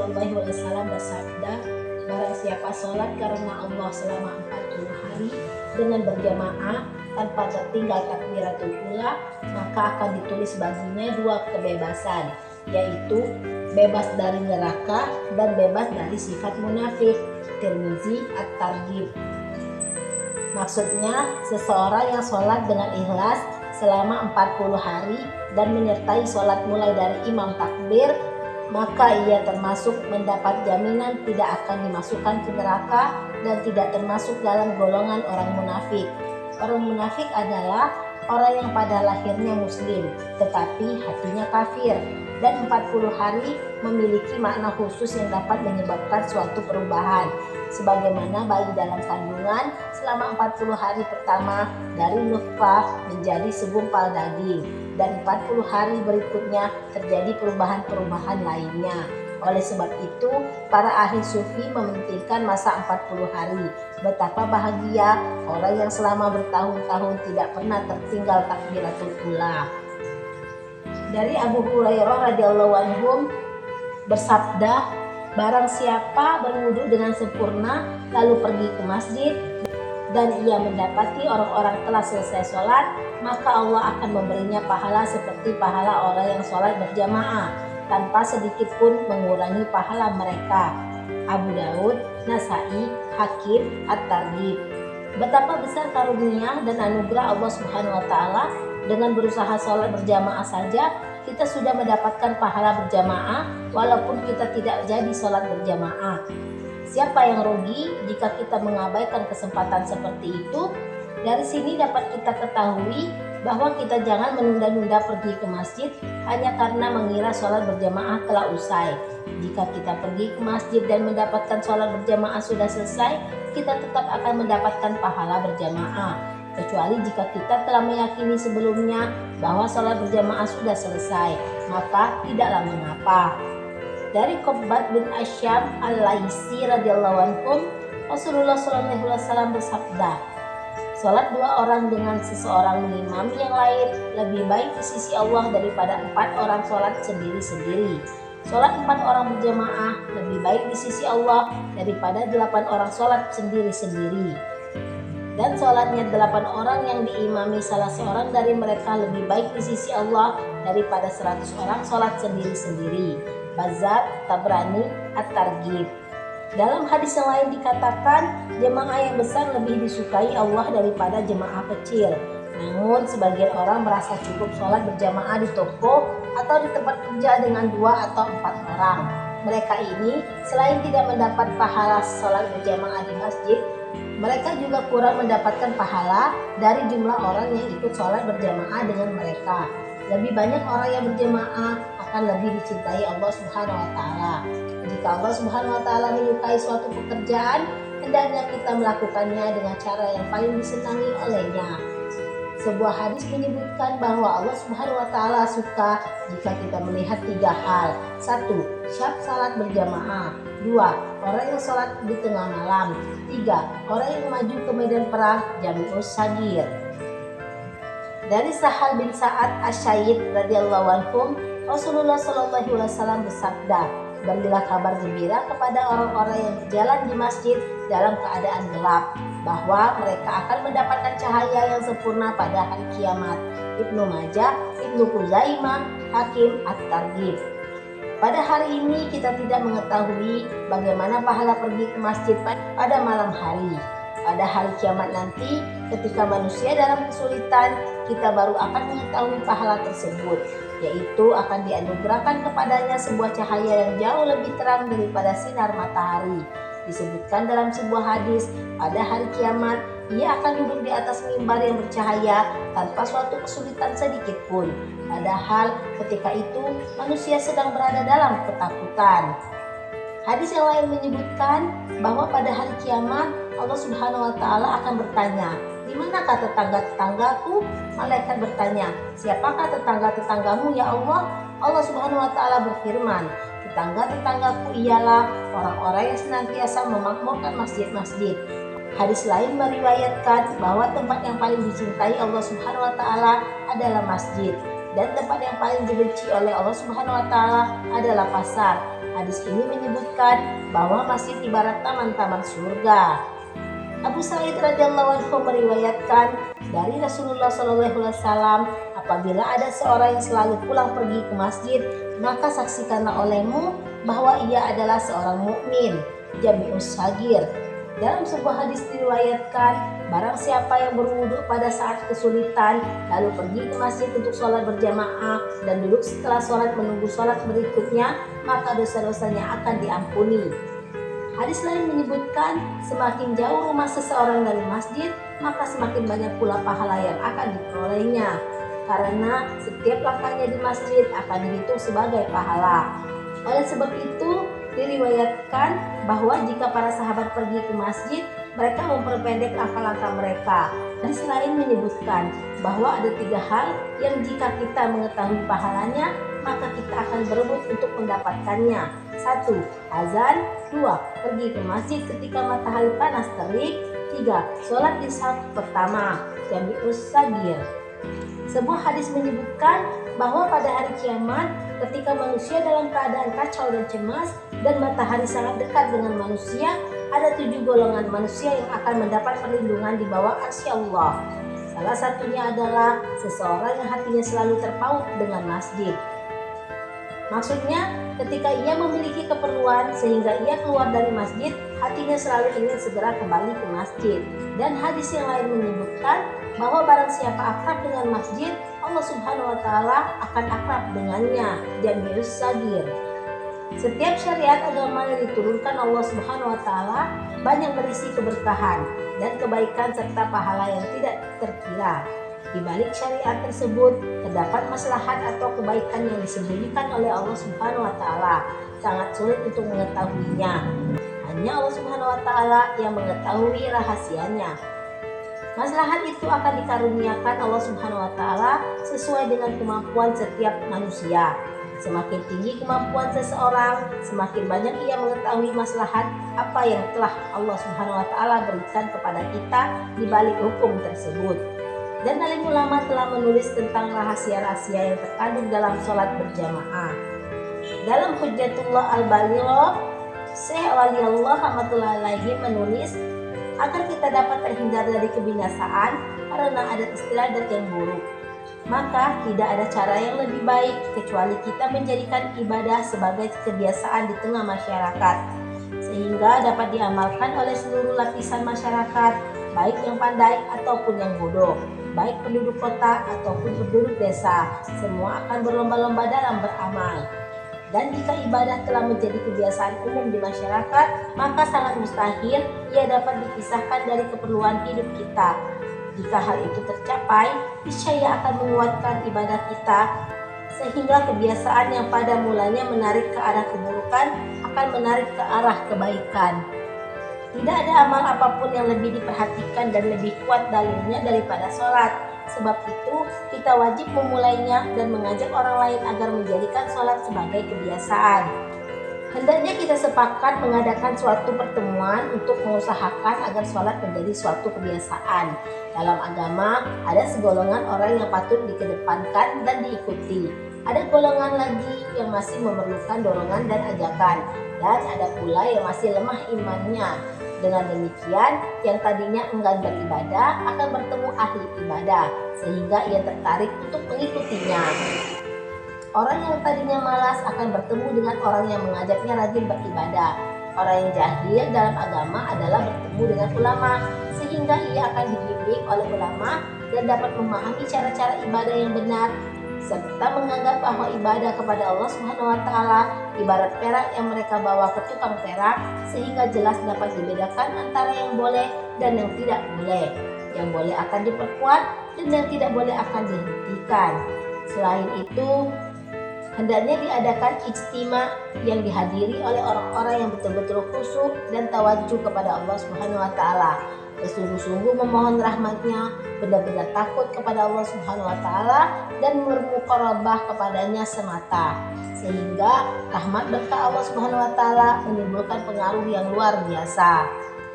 Shallallahu Alaihi Wasallam bersabda, barang siapa sholat karena Allah selama 40 hari dengan berjamaah tanpa tertinggal takbiratul ula, maka akan ditulis baginya 2 kebebasan, yaitu bebas dari neraka dan bebas dari sifat munafik. Tirmizi At-Targhib. Maksudnya, seseorang yang sholat dengan ikhlas selama 40 hari dan menyertai sholat mulai dari imam takbir, maka ia termasuk mendapat jaminan tidak akan dimasukkan ke neraka dan tidak termasuk dalam golongan orang munafik. Orang munafik adalah orang yang pada lahirnya muslim tetapi hatinya kafir, dan 40 hari memiliki makna khusus yang dapat menyebabkan suatu perubahan, sebagaimana bayi dalam kandungan selama 40 hari pertama dari nutfah menjadi segumpal daging, dan 40 hari berikutnya terjadi perubahan-perubahan lainnya. Oleh sebab itu, para ahli sufi mementingkan masa 40 hari. Betapa bahagia orang yang selama bertahun-tahun tidak pernah tertinggal takbiratul ula. Dari Abu Hurairah radhiyallahu anhu bersabda, barang siapa berwudu dengan sempurna lalu pergi ke masjid dan ia mendapati orang-orang telah selesai sholat, maka Allah akan memberinya pahala seperti pahala orang yang sholat berjamaah tanpa sedikit pun mengurangi pahala mereka. Abu Daud, Nasai, Hakim, At-Targhib. Betapa besar karunia dan anugerah Allah Subhanahu wa taala. Dengan berusaha sholat berjamaah saja kita sudah mendapatkan pahala berjamaah walaupun kita tidak jadi sholat berjamaah. Siapa yang rugi jika kita mengabaikan kesempatan seperti itu? Dari sini dapat kita ketahui bahwa kita jangan menunda-nunda pergi ke masjid hanya karena mengira sholat berjamaah telah usai. Jika kita pergi ke masjid dan mendapatkan sholat berjamaah sudah selesai, kita tetap akan mendapatkan pahala berjamaah, kecuali jika kita telah meyakini sebelumnya bahwa sholat berjamaah sudah selesai, maka tidaklah mengapa. Dari Qubbat bin Asyam Al-Laisi radhiyallahu anhu, Rasulullah sallallahu alaihi wasallam bersabda, sholat 2 orang dengan seseorang mengimami yang lain lebih baik di sisi Allah daripada 4 orang sholat sendiri-sendiri. Sholat 4 orang berjamaah lebih baik di sisi Allah daripada 8 orang sholat sendiri-sendiri. Dan sholatnya 8 orang yang diimami salah seorang dari mereka lebih baik di sisi Allah daripada 100 orang sholat sendiri-sendiri. Bazzar, Tabrani, At-Targhib. Dalam hadis yang lain dikatakan, jemaah yang besar lebih disukai Allah daripada jemaah kecil. Namun sebagian orang merasa cukup sholat berjamaah di toko atau di tempat kerja dengan 2 atau 4 orang. Mereka ini selain tidak mendapat pahala sholat berjamaah di masjid, mereka juga kurang mendapatkan pahala dari jumlah orang yang ikut sholat berjamaah dengan mereka. Lebih banyak orang yang berjamaah akan lebih dicintai Allah Subhanahu wa taala. Jika Allah Subhanahu wa taala menyukai suatu pekerjaan, hendaknya kita melakukannya dengan cara yang paling disenangi olehnya. Sebuah hadis menyebutkan bahwa Allah Subhanahu wa taala suka jika kita melihat 3 hal. 1. Syak salat berjamaah. 2. Orang yang sholat di tengah malam. 3. Orang yang maju ke medan perang, Jami'us Sagir. Dari Sahal bin Sa'ad Asy-Syaid radhiyallahu anhu, Rasulullah sallallahu alaihi wasallam bersabda, berilah kabar gembira kepada orang-orang yang berjalan di masjid dalam keadaan gelap, bahwa mereka akan mendapatkan cahaya yang sempurna pada hari kiamat. Ibnu Majah, Ibnu Khuzaimah, Hakim, At-Targhib. Pada hari ini kita tidak mengetahui bagaimana pahala pergi ke masjid pada malam hari. Pada hari kiamat nanti, ketika manusia dalam kesulitan, kita baru akan mengetahui pahala tersebut, yaitu akan dianugerahkan kepadanya sebuah cahaya yang jauh lebih terang daripada sinar matahari. Disebutkan dalam sebuah hadis, pada hari kiamat ia akan duduk di atas mimbar yang bercahaya tanpa suatu kesulitan sedikit pun. Padahal ketika itu manusia sedang berada dalam ketakutan. Hadis yang lain menyebutkan bahwa pada hari kiamat Allah Subhanahu wa taala akan bertanya, "Di manakah tetangga-tetanggaku?" Malaikat bertanya, "Siapakah tetangga-tetanggamu ya Allah?" Allah Subhanahu wa taala berfirman, "Tetangga-tetanggaku ialah orang-orang yang senantiasa memakmurkan masjid-masjid." Hadis lain meriwayatkan bahwa tempat yang paling dicintai Allah Subhanahu wa taala adalah masjid, dan tempat yang paling dibenci oleh Allah Subhanahu wa taala adalah pasar. Hadis ini menyebutkan bahwa masjid ibarat taman-taman surga. Abu Sa'id radhiyallahu anhu meriwayatkan dari Rasulullah SAW, apabila ada seorang yang selalu pulang pergi ke masjid, maka saksikanlah olehmu bahwa ia adalah seorang mukmin. Jami'us Sagir. Dalam sebuah hadis diriwayatkan, barang siapa yang berwudu pada saat kesulitan, lalu pergi ke masjid untuk sholat berjamaah dan duduk setelah sholat menunggu sholat berikutnya, maka dosa-dosanya akan diampuni. Hadis lain menyebutkan, semakin jauh rumah seseorang dari masjid, maka semakin banyak pula pahala yang akan diperolehnya. Karena setiap langkahnya di masjid akan dihitung sebagai pahala. Oleh sebab itu, diriwayatkan bahwa jika para sahabat pergi ke masjid, mereka memperpendek langkah-langkah mereka. Hadis lain menyebutkan bahwa ada 3 hal yang jika kita mengetahui pahalanya, maka kita akan berebut untuk mendapatkannya. 1. Azan. 2. Pergi ke masjid ketika matahari panas terik. 3. Sholat di saf pertama. Jami'us Sagir. Sebuah hadis menyebutkan bahwa pada hari kiamat, ketika manusia dalam keadaan kacau dan cemas dan matahari sangat dekat dengan manusia, ada 7 golongan manusia yang akan mendapat perlindungan di bawah arsy Allah. Salah satunya adalah seseorang yang hatinya selalu terpaut dengan masjid. Maksudnya, ketika ia memiliki keperluan sehingga ia keluar dari masjid, hatinya selalu ingin segera kembali ke masjid. Dan hadis yang lain menyebutkan bahwa barang siapa akrab dengan masjid, Allah Subhanahu wa Ta'ala akan akrab dengannya. Jami'us Sagir. Setiap syariat agama yang diturunkan Allah Subhanahu wa Ta'ala banyak berisi keberkahan dan kebaikan serta pahala yang tidak terkira. Di balik syariat tersebut terdapat maslahat atau kebaikan yang disembunyikan oleh Allah Subhanahu wa Ta'ala. Sangat sulit untuk mengetahuinya. Hanya Allah Subhanahu wa Ta'ala yang mengetahui rahasianya. Maslahat itu akan dikaruniakan Allah Subhanahu wa Ta'ala sesuai dengan kemampuan setiap manusia. Semakin tinggi kemampuan seseorang, semakin banyak ia mengetahui maslahat apa yang telah Allah Subhanahu wa Ta'ala berikan kepada kita di balik hukum tersebut. Dan alim ulama telah menulis tentang rahasia-rahasia yang terkandung dalam sholat berjamaah. Dalam Hujjatullah Al-Balighah, Syekh Waliullah rahmatullahi alaihi menulis, agar kita dapat terhindar dari kebinasaan karena adat istiadat yang buruk, maka tidak ada cara yang lebih baik kecuali kita menjadikan ibadah sebagai kebiasaan di tengah masyarakat, sehingga dapat diamalkan oleh seluruh lapisan masyarakat, baik yang pandai ataupun yang bodoh, baik penduduk kota ataupun penduduk desa, semua akan berlomba-lomba dalam beramal. Dan jika ibadah telah menjadi kebiasaan umum di masyarakat, maka sangat mustahil ia dapat dipisahkan dari keperluan hidup kita. Jika hal itu tercapai, niscaya akan menguatkan ibadah kita, sehingga kebiasaan yang pada mulanya menarik ke arah keburukan akan menarik ke arah kebaikan. Tidak ada amal apapun yang lebih diperhatikan dan lebih kuat dalilnya daripada sholat. Sebab itu, kita wajib memulainya dan mengajak orang lain agar menjadikan sholat sebagai kebiasaan. Hendaknya kita sepakat mengadakan suatu pertemuan untuk mengusahakan agar sholat menjadi suatu kebiasaan. Dalam agama, ada segolongan orang yang patut dikedepankan dan diikuti. Ada golongan lagi yang masih memerlukan dorongan dan ajakan. Dan ada pula yang masih lemah imannya. Dengan demikian, yang tadinya enggan beribadah akan bertemu ahli ibadah, sehingga ia tertarik untuk mengikutinya. Orang yang tadinya malas akan bertemu dengan orang yang mengajaknya rajin beribadah. Orang yang jahil dalam agama adalah bertemu dengan ulama, sehingga ia akan dibimbing oleh ulama dan dapat memahami cara-cara ibadah yang benar, serta menganggap bahwa ibadah kepada Allah Subhanahu wa Ta'ala ibarat perak yang mereka bawa ke tukang perak, sehingga jelas dapat dibedakan antara yang boleh dan yang tidak boleh. Yang boleh akan diperkuat dan yang tidak boleh akan dihentikan. Selain itu, hendaknya diadakan ijtima yang dihadiri oleh orang-orang yang betul-betul khusyuk dan tawadjuh kepada Allah Subhanahu wa Ta'ala, bersungguh-sungguh memohon rahmatnya, benar-benar takut kepada Allah Subhanahu wa Ta'ala dan bermuqarabah kepadanya semata, sehingga rahmat berkah Allah Subhanahu wa Ta'ala menimbulkan pengaruh yang luar biasa.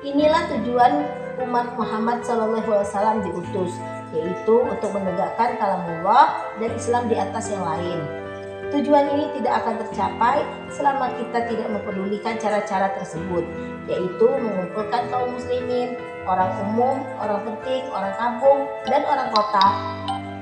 Inilah tujuan umat Muhammad SAW diutus, yaitu untuk menegakkan kalamullah dan Islam di atas yang lain. Tujuan ini tidak akan tercapai selama kita tidak mempedulikan cara-cara tersebut, yaitu mengumpulkan kaum muslimin, orang umum, orang penting, orang kampung, dan orang kota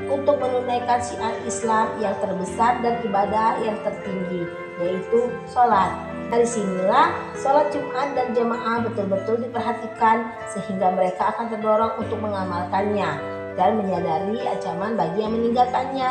untuk menunaikan syiar Islam yang terbesar dan ibadah yang tertinggi, yaitu sholat. Dari sinilah sholat Jumat dan jamaah betul-betul diperhatikan sehingga mereka akan terdorong untuk mengamalkannya dan menyadari ancaman bagi yang meninggalkannya.